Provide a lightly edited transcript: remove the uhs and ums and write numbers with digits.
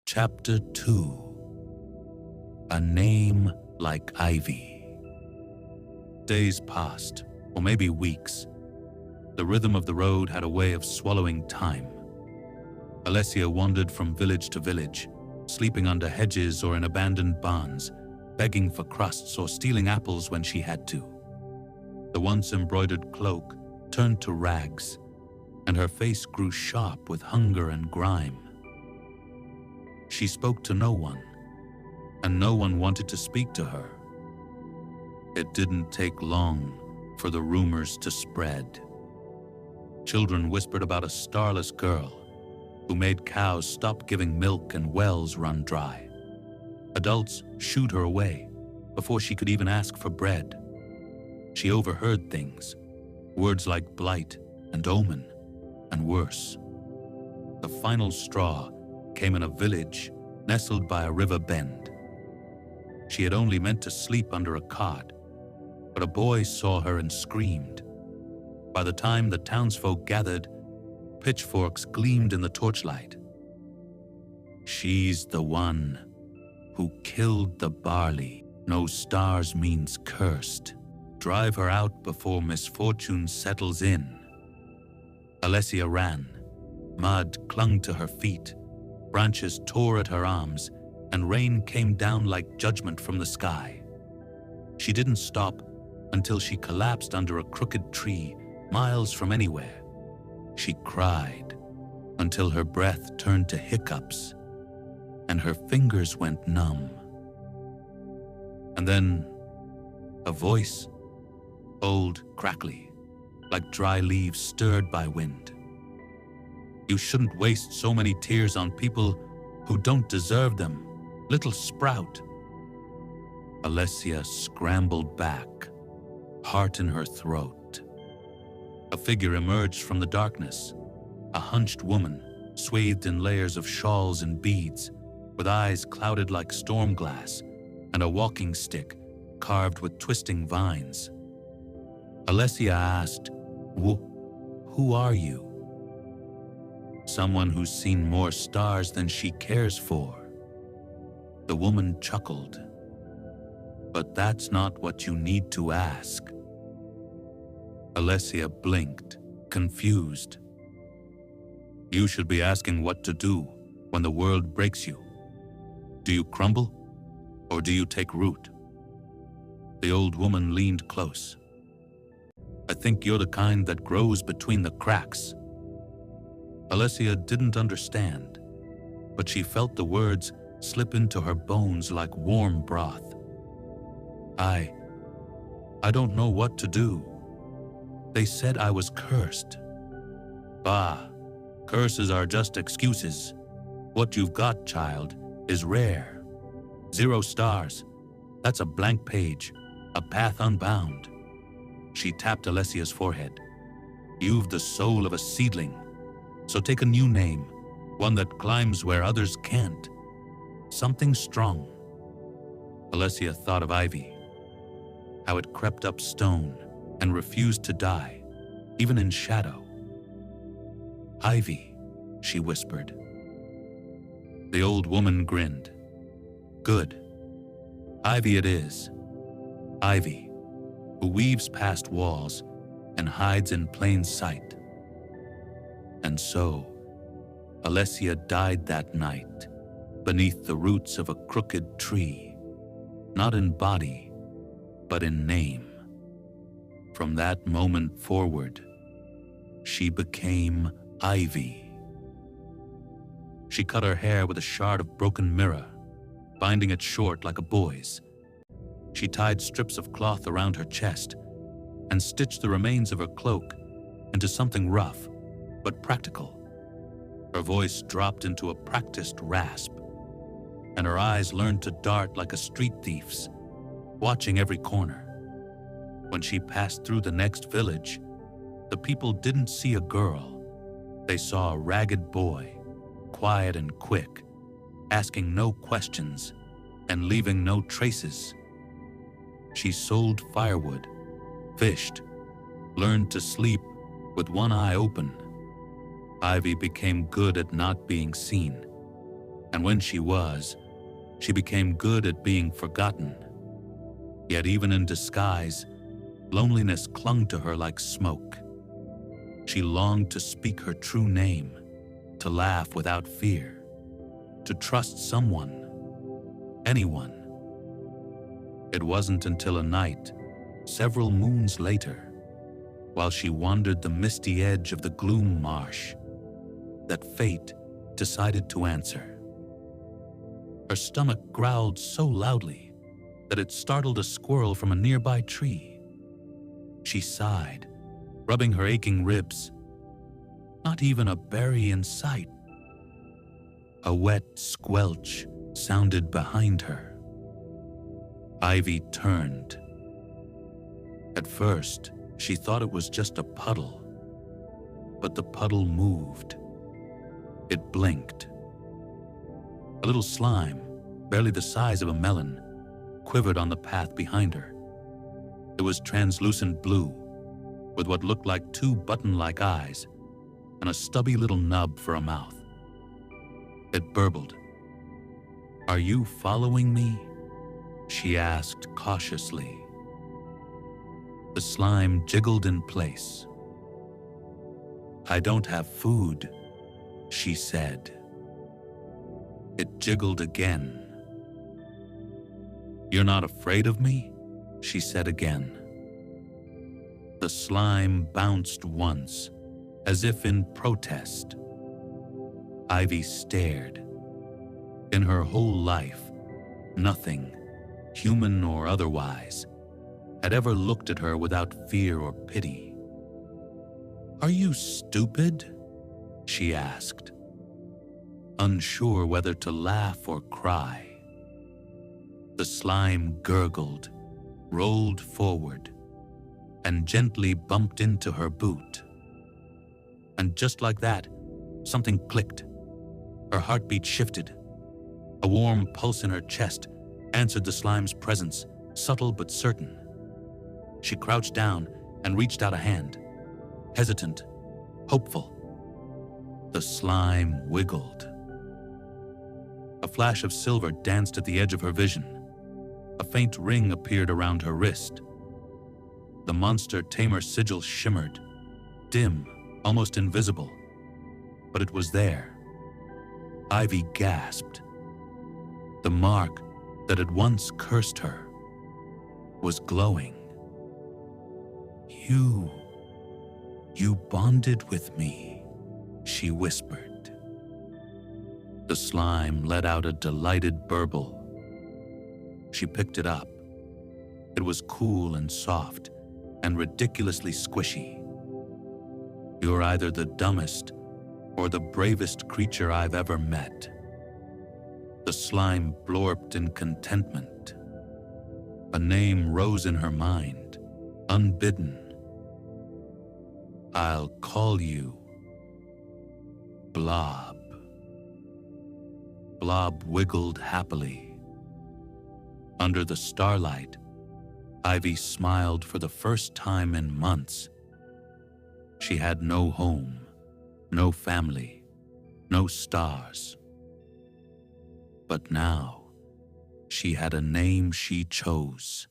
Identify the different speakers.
Speaker 1: Chapter 2. A Name Like Ivy. Days passed, or maybe weeks. The rhythm of the road had a way of swallowing time. Alessia wandered from village to village, sleeping under hedges or in abandoned barns, begging for crusts or stealing apples when she had to. The once embroidered cloak turned to rags, and her face grew sharp with hunger and grime. She spoke to no one, and no one wanted to speak to her. It didn't take long for the rumors to spread. Children whispered about a starless girl who made cows stop giving milk and wells run dry. Adults shooed her away before she could even ask for bread. She overheard things, words like blight and omen, and worse. The final straw came in a village nestled by a river bend. She had only meant to sleep under a cot, but a boy saw her and screamed. By the time the townsfolk gathered, pitchforks gleamed in the torchlight. She's the one who killed the barley. No stars means cursed. Drive her out before misfortune settles in. Alessia ran. Mud clung to her feet. Branches tore at her arms, and rain came down like judgment from the sky. She didn't stop until she collapsed under a crooked tree, miles from anywhere. She cried until her breath turned to hiccups, and her fingers went numb. And then a voice, old, crackly, like dry leaves stirred by wind. You shouldn't waste so many tears on people who don't deserve them, little sprout. Alessia scrambled back, heart in her throat. A figure emerged from the darkness, a hunched woman, swathed in layers of shawls and beads, with eyes clouded like storm glass, and a walking stick carved with twisting vines. Alessia asked, "Who are you?" "Someone who's seen more stars than she cares for." The woman chuckled. "But that's not what you need to ask." Alessia blinked, confused. "You should be asking what to do when the world breaks you. Do you crumble, or do you take root?" The old woman leaned close. "I think you're the kind that grows between the cracks." Alessia didn't understand, but she felt the words slip into her bones like warm broth. I don't know what to do. They said I was cursed." "Bah, curses are just excuses. What you've got, child, is rare. 0 stars. That's a blank page, a path unbound." She tapped Alessia's forehead. "You've the soul of a seedling. So take a new name, one that climbs where others can't. Something strong." Alessia thought of Ivy, how it crept up stone and refused to die, even in shadow. "Ivy," she whispered. The old woman grinned. "Good. Ivy it is. Ivy, who weaves past walls and hides in plain sight." And so, Alessia died that night beneath the roots of a crooked tree, not in body, but in name. From that moment forward, she became Ivy. She cut her hair with a shard of broken mirror, binding it short like a boy's. She tied strips of cloth around her chest and stitched the remains of her cloak into something rough but practical. Her voice dropped into a practiced rasp, and her eyes learned to dart like a street thief's, watching every corner. When she passed through the next village, the people didn't see a girl. They saw a ragged boy, quiet and quick, asking no questions and leaving no traces. She sold firewood, fished, learned to sleep with one eye open. Ivy became good at not being seen, And when she was, she became good at being forgotten. Yet even in disguise, loneliness clung to her like smoke. She longed to speak her true name, to laugh without fear, to trust someone, anyone. It wasn't until a night, several moons later, while she wandered the misty edge of the gloom marsh, that fate decided to answer. Her stomach growled so loudly that it startled a squirrel from a nearby tree. She sighed, rubbing her aching ribs. Not even a berry in sight. A wet squelch sounded behind her. Ivy turned. At first, she thought it was just a puddle, but the puddle moved. It blinked. A little slime, barely the size of a melon, quivered on the path behind her. It was translucent blue, with what looked like two button-like eyes and a stubby little nub for a mouth. It burbled. "Are you following me?" she asked cautiously. The slime jiggled in place. "I don't have food," she said. It jiggled again. "You're not afraid of me?" she said again. The slime bounced once, as if in protest. Ivy stared. In her whole life, nothing, human or otherwise, had ever looked at her without fear or pity. "Are you stupid?" she asked, unsure whether to laugh or cry. The slime gurgled, rolled forward, and gently bumped into her boot. And just like that, something clicked. Her heartbeat shifted. A warm pulse in her chest answered the slime's presence, subtle but certain. She crouched down and reached out a hand, hesitant, hopeful. The slime wiggled. A flash of silver danced at the edge of her vision. A faint ring appeared around her wrist. The monster tamer sigil shimmered, dim, almost invisible, but it was there. Ivy gasped. The mark that had once cursed her was glowing. You bonded with me," she whispered. The slime let out a delighted burble. She picked it up. It was cool and soft and ridiculously squishy. "You're either the dumbest or the bravest creature I've ever met." The slime blorped in contentment. A name rose in her mind, unbidden. "I'll call you Blob." Blob wiggled happily. Under the starlight, Ivy smiled for the first time in months. She had no home, no family, no stars. But now, she had a name she chose.